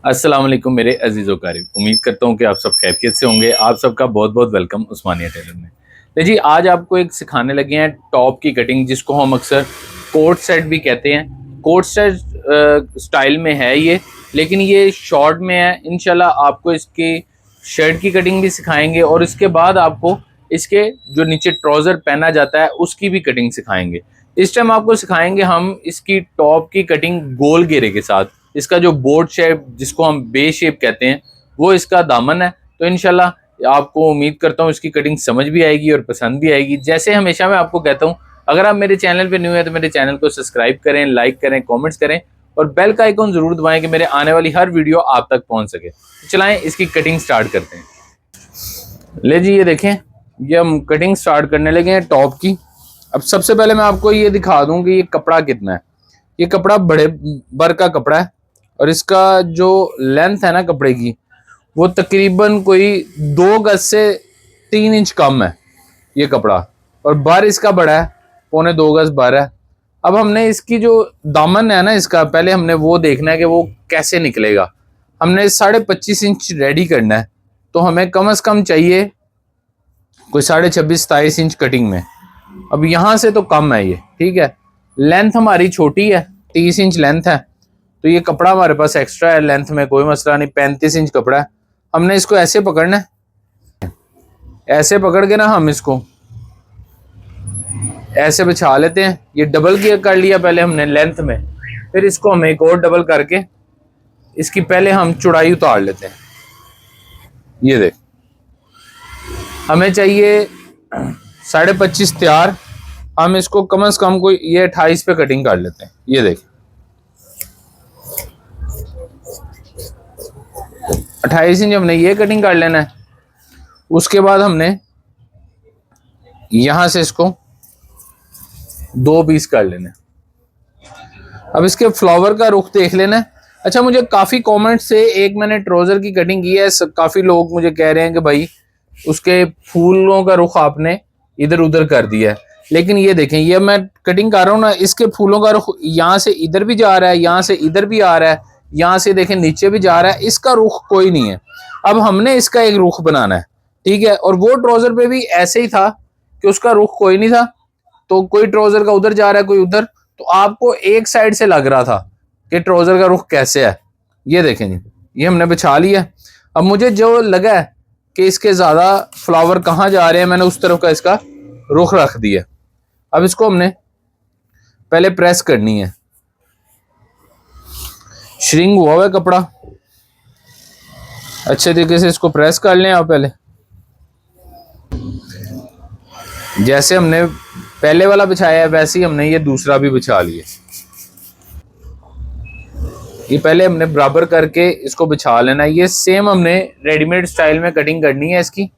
अस्सलाम वालेकुम मेरे अजीज़ व कारिब। उम्मीद करता हूँ कि आप सब खैरियत से होंगे। आप सबका बहुत बहुत वेलकम उस्मानिया टेलर में। तो जी आज आपको एक सिखाने लगे हैं टॉप की कटिंग, जिसको हम अक्सर कोट सेट भी कहते हैं। कोट सेट स्टाइल में है ये, लेकिन ये शॉर्ट में है। इंशाल्लाह आपको इसकी शर्ट की कटिंग भी सिखाएंगे और इसके बाद आपको इसके जो नीचे ट्राउज़र पहना जाता है उसकी भी कटिंग सिखाएंगे। इस टाइम आपको सिखाएंगे हम इसकी टॉप की कटिंग गोल घेरे के साथ। इसका जो बोर्ड शेप, जिसको हम बे शेप कहते हैं, वो इसका दामन है। तो इंशाल्लाह आपको उम्मीद करता हूँ इसकी कटिंग समझ भी आएगी और पसंद भी आएगी। जैसे हमेशा मैं आपको कहता हूँ, अगर आप मेरे चैनल पे न्यू हैं तो मेरे चैनल को सब्सक्राइब करें, लाइक करें, कमेंट्स करें और बेल का आइकॉन जरूर दबाएं कि मेरे आने वाली हर वीडियो आप तक पहुंच सके। तो चलाएं इसकी कटिंग स्टार्ट करते हैं। ले जी, ये देखें, ये हम कटिंग स्टार्ट करने लगे हैं टॉप की। अब सबसे पहले मैं आपको ये दिखा दूं कि ये कपड़ा कितना है। ये कपड़ा बड़े बर का कपड़ा है और इसका जो लेंथ है ना कपड़े की, वो तकरीबन कोई 2 गज से 3 इंच कम है ये कपड़ा। और बर इसका बड़ा है, 2.25 गज बर है। अब हमने इसकी जो दामन है ना इसका, पहले हमने वो देखना है कि वो कैसे निकलेगा। हमने 25.5 इंच रेडी करना है, तो हमें कम से कम चाहिए कोई 26.5-27 इंच कटिंग में। अब यहाँ से तो कम है ये, ठीक है। लेंथ हमारी छोटी है, 30 इंच लेंथ है, तो ये कपड़ा हमारे पास एक्स्ट्रा है। लेंथ में कोई मसला नहीं, 35 इंच कपड़ा है। हमने इसको ऐसे पकड़ना है, ऐसे पकड़ के ना हम इसको ऐसे बिछा लेते हैं। ये डबल किया कर लिया पहले हमने लेंथ में, फिर इसको हम एक और डबल करके इसकी पहले हम चौड़ाई उतार लेते हैं। ये देख, हमें चाहिए 25.5 तैयार। हम इसको कम से कम कोई ये 28 पे कटिंग कर लेते हैं। ये देख, 28 इंच हमने ये कटिंग कर लेना है। उसके बाद हमने यहां से इसको 2 पीस कर लेना है। अब इसके फ्लावर का रुख देख लेना है। अच्छा, मुझे काफ़ी कमेंट से, एक मैंने ट्राउज़र की कटिंग की है, काफ़ी लोग मुझे कह रहे हैं कि भाई उसके फूलों का रुख आपने इधर उधर कर दिया है। लेकिन ये देखें, ये मैं कटिंग कर रहा हूँ ना, इसके फूलों का रुख यहाँ से इधर भी जा रहा है, यहाँ से इधर भी आ रहा है, यहाँ से देखें नीचे भी जा रहा है। इसका रुख कोई नहीं है। अब हमने इसका एक रुख बनाना है, ठीक है। और वो ट्राउज़र पे भी ऐसे ही था कि उसका रुख कोई नहीं था, तो कोई ट्राउज़र का उधर जा रहा है, कोई उधर, तो आपको एक साइड से लग रहा था कि ट्राउज़र का रुख कैसे है। ये देखें जी, ये हमने बिछा लिया। अब मुझे जो लगा है कि इसके ज़्यादा फ्लावर कहाँ जा रहे हैं, मैंने उस तरफ का इसका रुख रख दिया। अब इसको हमने पहले प्रेस करनी है। श्रिंक हुआ हुआ कपड़ा, अच्छे तरीके से इसको प्रेस कर लें आप। पहले जैसे हमने पहले वाला बिछाया है वैसे ही हमने ये दूसरा भी बिछा लिया। ये पहले हमने बराबर करके इसको बिछा लेना है। ये सेम हमने रेडीमेड स्टाइल में कटिंग करनी है इसकी।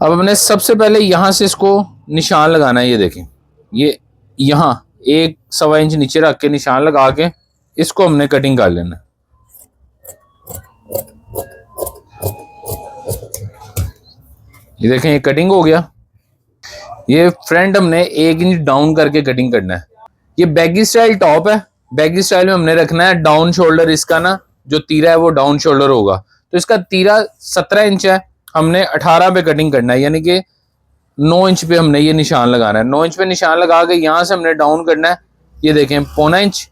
अब हमने सबसे पहले यहाँ से इसको निशान लगाना है। ये देखें, ये यहाँ 1-1.25 इंच नीचे रख के निशान लगा के इसको हमने कटिंग कर लेना है। ये देखें, ये कटिंग हो गया। ये फ्रंट हमने 1 इंच डाउन करके कटिंग करना है। ये बैगी स्टाइल टॉप है। बैगी स्टाइल में हमने रखना है डाउन शोल्डर। इसका ना जो तीरा है वो डाउन शोल्डर होगा, तो इसका तीरा 17 इंच है, हमने 18 पे कटिंग करना है। यानी कि 9 इंच पे हमने ये निशान लगाना है। 9 इंच पे निशान लगा के यहाँ से हमने डाउन करना है। ये देखें, 1.25 इंच।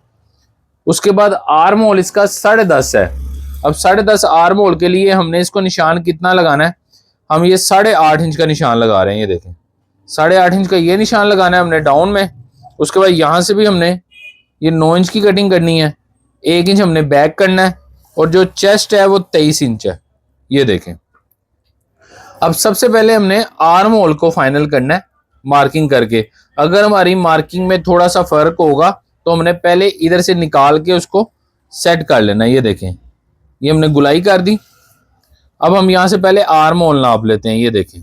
उसके बाद आर्म होल इसका 10.5 है। अब 10.5 आर्म होल के लिए हमने इसको निशान कितना लगाना है, हम ये 8.5 इंच का निशान लगा रहे हैं। ये देखें, 8.5 इंच का ये निशान लगाना है हमने डाउन में। उसके बाद यहाँ से भी हमने ये 9 इंच की कटिंग करनी है। 1 इंच हमने बैक करना है और जो चेस्ट है वो 23 इंच है। ये देखें, अब सबसे पहले हमने आर्म होल को फाइनल करना है मार्किंग करके। अगर हमारी मार्किंग में थोड़ा सा फर्क होगा तो हमने पहले इधर से निकाल के उसको सेट कर लेना है। ये देखें, ये हमने गुलाई कर दी। अब हम यहाँ से पहले आर्म होल नाप लेते हैं। ये देखें,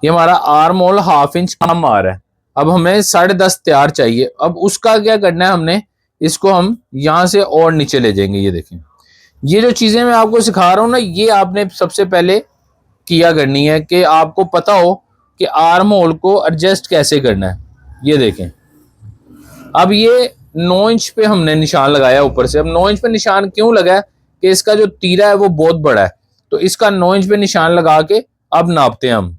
ये हमारा आर्म होल 1/2 इंच कम आ रहा है। अब हमें 10.5 तैयार चाहिए। अब उसका क्या करना है, हमने इसको हम यहाँ से और नीचे ले जाएंगे। ये देखें, ये जो चीज़ें मैं आपको सिखा रहा हूँ ना, ये आपने सबसे पहले किया करनी है कि आपको पता हो कि आर्म होल को एडजस्ट कैसे करना है। ये देखें, अब ये 9 इंच पे हमने निशान लगाया ऊपर से। अब 9 इंच पे निशान क्यों लगा है कि इसका जो तीरा है वो बहुत बड़ा है, तो इसका 9 इंच पे निशान लगा के अब नापते हैं हम।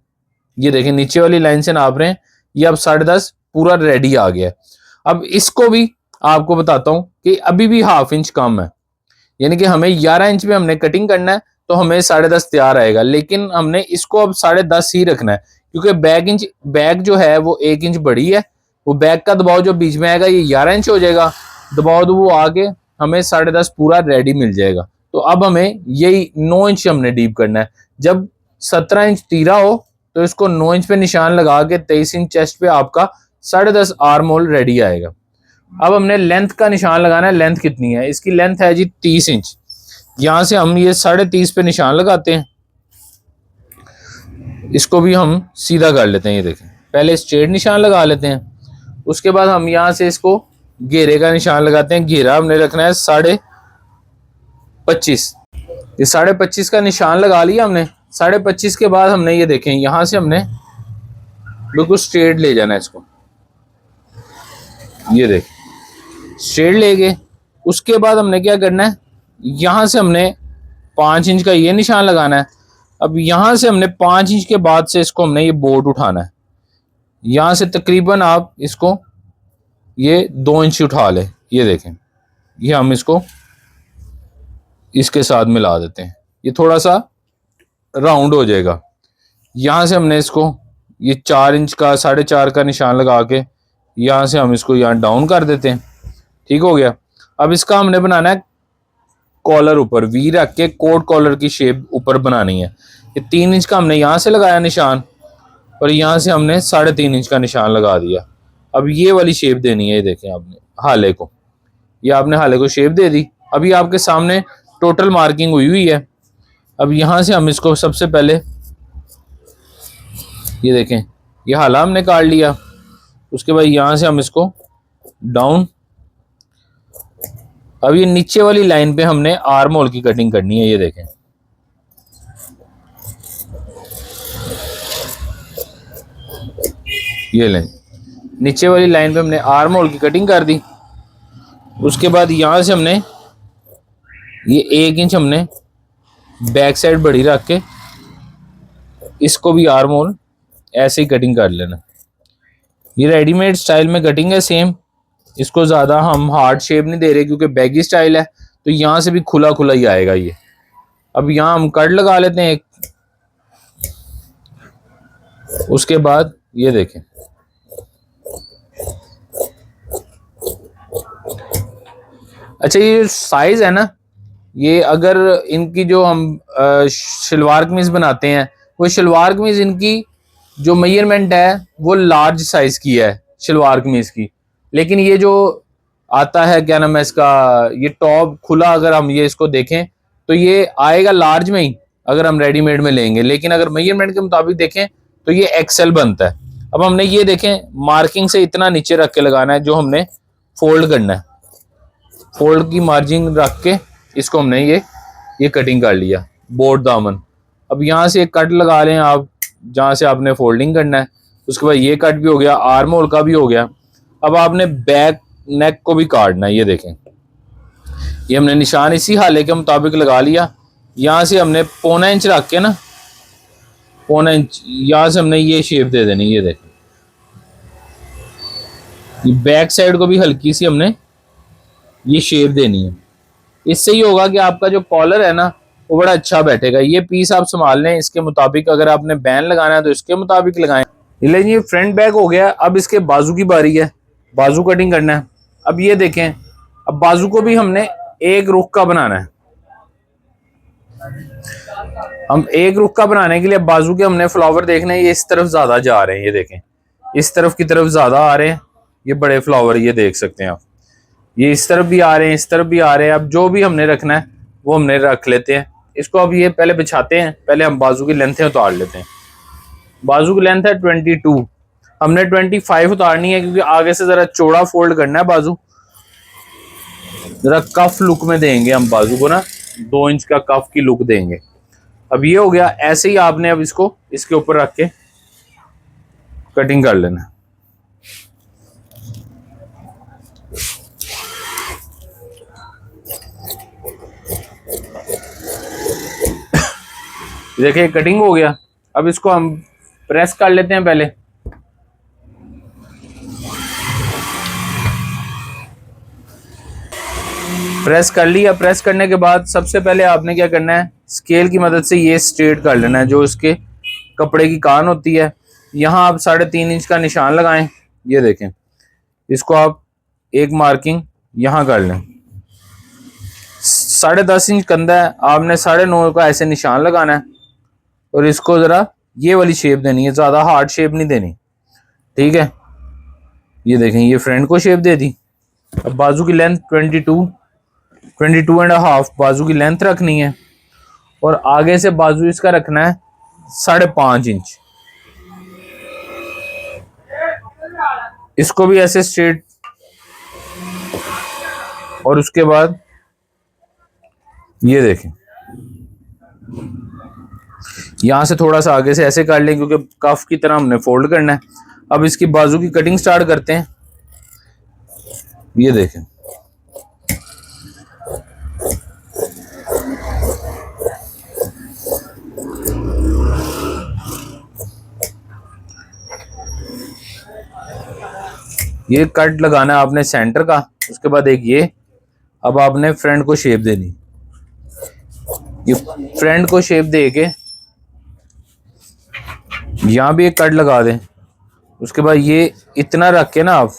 ये देखें नीचे वाली लाइन से नाप रहे हैं, ये अब 10.5 पूरा रेडी आ गया है। अब इसको भी आपको बताता हूं कि अभी भी हाफ इंच कम है, यानी कि हमें 11 इंच पे हमने कटिंग करना है तो हमें 10.5 तैयार आएगा, लेकिन हमने इसको अब 10.5 ही रखना है क्योंकि बैक जो है वो 1 इंच बड़ी है। वो बैक का दबाव जो बीच में आएगा ये 11 इंच हो जाएगा, दबाव तो वो आगे हमें 10.5 पूरा रेडी मिल जाएगा। तो अब हमें यही 9 इंच हमने डीप करना है। जब 17 इंच तीरा हो तो इसको 9 इंच पे निशान लगा के 23 इंच चेस्ट पे आपका 10.5 आर्म होल रेडी आएगा। अब हमने लेंथ का निशान लगाना है। लेंथ कितनी है? इसकी लेंथ है जी 30 इंच। यहां से हम ये 30.5 पे निशान लगाते हैं। इसको भी हम सीधा कर लेते हैं। ये देखें, पहले स्ट्रेट निशान लगा लेते हैं, उसके बाद हम यहां से इसको घेरे का निशान लगाते हैं। घेरा हमने रखना है 25.5। ये 25.5 का निशान लगा लिया हमने। 25.5 के बाद हमने ये देखें यहां से हमने बिल्कुल स्ट्रेट ले जाना है इसको। ये देखें स्ट्रेट ले गए। उसके बाद हमने क्या करना है, यहां से हमने 5 इंच का ये निशान लगाना है। अब यहां से हमने 5 इंच के बाद से इसको हमने ये बोर्ड उठाना है। यहां से तकरीबन आप इसको ये 2 इंच उठा ले। ये देखें, ये हम इसको इसके साथ मिला देते हैं, ये थोड़ा सा राउंड हो जाएगा। यहां से हमने इसको ये 4 इंच का 4.5 का निशान लगा के यहां से हम इसको यहाँ डाउन कर देते हैं। ठीक हो गया। अब इसका हमने बनाना है कॉलर, ऊपर वी रख के कोट कॉलर की शेप ऊपर बनानी है। ये 3 इंच का हमने यहाँ से लगाया निशान और यहाँ से हमने 3.5 इंच का निशान लगा दिया। अब ये वाली शेप देनी है। ये देखें आपने हाले को, ये आपने हाले को शेप दे दी। अभी आपके सामने टोटल मार्किंग हुई है। अब यहाँ से हम इसको सबसे पहले ये देखें, ये हाला हमने काट लिया। उसके बाद यहाँ से हम इसको डाउन। अब ये नीचे वाली लाइन पे हमने आर्म होल की कटिंग करनी है। ये देखें, ये लाइन नीचे वाली लाइन पे हमने आर्म होल की कटिंग कर दी। उसके बाद यहाँ से हमने ये 1 इंच हमने बैक साइड बड़ी रख के इसको भी आर्म होल ऐसे ही कटिंग कर लेना। ये रेडीमेड स्टाइल में कटिंग है सेम। इसको ज़्यादा हम हार्ड शेप नहीं दे रहे क्योंकि बैगी स्टाइल है, तो यहाँ से भी खुला खुला ही आएगा ये। अब यहाँ हम कट लगा लेते हैं एक। उसके बाद ये देखें, अच्छा ये साइज है ना, ये अगर इनकी जो हम शलवार कमीज बनाते हैं, वो शलवार कमीज इनकी जो मेजरमेंट है वो लार्ज साइज की है शलवार कमीज की। लेकिन ये जो आता है क्या नाम है इसका, ये टॉप खुला, अगर हम ये इसको देखें तो ये आएगा लार्ज में ही अगर हम रेडीमेड में लेंगे। लेकिन अगर मेजरमेंट के मुताबिक देखें तो ये एक्सेल बनता है। अब हमने ये देखें मार्किंग से इतना नीचे रख के लगाना है, जो हमने फोल्ड करना है। फोल्ड की मार्जिन रख के इसको हमने ये कटिंग कर लिया बोर्ड दामन। अब यहाँ से एक कट लगा लें आप जहाँ से आपने फोल्डिंग करना है। उसके बाद ये कट भी हो गया, आर्म होल का भी हो गया। अब आपने बैक नेक को भी काटना है। ये देखें, ये हमने निशान इसी हाले के मुताबिक लगा लिया। यहाँ से हमने 1.25 इंच रख के ना, 1.25 इंच यहाँ से हमने ये शेप दे देनी। ये देखें, ये बैक साइड को भी हल्की सी हमने ये शेप देनी है। इससे ही होगा कि आपका जो कॉलर है ना वो बड़ा अच्छा बैठेगा। ये पीस आप संभाल लें इसके मुताबिक। अगर आपने बैन लगाना है तो इसके मुताबिक लगाएं। ये फ्रंट बैक हो गया। अब इसके बाजू की बारी है, बाजू कटिंग करना है। अब ये देखें, अब बाजू को भी हमने एक रुख का बनाना है। हम एक रुख का बनाने के लिए बाजू के हमने फ्लावर देखने ये इस तरफ ज्यादा जा रहे हैं। ये देखें, इस तरफ की तरफ ज्यादा आ रहे हैं ये बड़े फ्लावर, ये देख सकते हैं आप। ये इस तरफ भी आ रहे हैं, इस तरफ भी आ रहे हैं। अब जो भी हमने रखना है वो हमने रख लेते हैं। इसको अब ये पहले बिछाते हैं। पहले हम बाजू की लेंथें उतार लेते हैं। बाजू की लेंथ है 22, हमने 25 उतारनी है क्योंकि आगे से जरा चौड़ा फोल्ड करना है बाजू। जरा कफ लुक में देंगे हम बाजू को ना, 2 इंच का कफ की लुक देंगे। अब ये हो गया। ऐसे ही आपने अब इसको इसके ऊपर रख के कटिंग कर लेना। देखिए कटिंग हो गया। अब इसको हम प्रेस कर लेते हैं पहले। प्रेस कर लिया। प्रेस करने के बाद सबसे पहले आपने क्या करना है, स्केल की मदद से ये स्ट्रेट कर लेना है। जो इसके कपड़े की कान होती है, यहाँ आप 3.5 इंच का निशान लगाएं। ये देखें, इसको आप एक मार्किंग यहाँ कर लें। 10.5 इंच कंधा है, आपने 9.5 का ऐसे निशान लगाना है और इसको जरा ये वाली शेप देनी है, ज्यादा हार्ड शेप नहीं देनी, ठीक है। ये देखें, ये फ्रंट को शेप दे दी। अब बाजू की लेंथ 22.5 बाजू की लेंथ रखनी है और आगे से बाजू इसका रखना है 5.5 इंच। इसको भी ऐसे स्ट्रेट, और उसके बाद ये देखें, यहां से थोड़ा सा आगे से ऐसे काट लें क्योंकि कफ की तरह हमने फोल्ड करना है। अब इसकी बाजू की कटिंग स्टार्ट करते हैं। ये देखें, ये कट लगाना है आपने सेंटर का। उसके बाद एक ये, अब आपने फ्रंट को शेप देनी। ये फ्रंट को शेप दे के यहां भी एक कट लगा दें। उसके बाद ये इतना रख के ना आप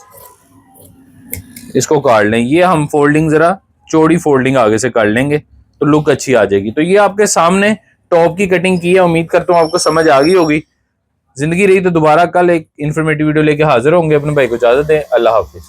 इसको काट लें। ये हम फोल्डिंग जरा चौड़ी फोल्डिंग आगे से कर लेंगे तो लुक अच्छी आ जाएगी। तो ये आपके सामने टॉप की कटिंग की है। उम्मीद करता हूँ आपको समझ आ गई होगी। जिंदगी रही तो दोबारा कल एक इन्फॉर्मेटिव वीडियो लेके हाजिर होंगे। अपने भाई को इजाजत दें। अल्लाह हाफिज।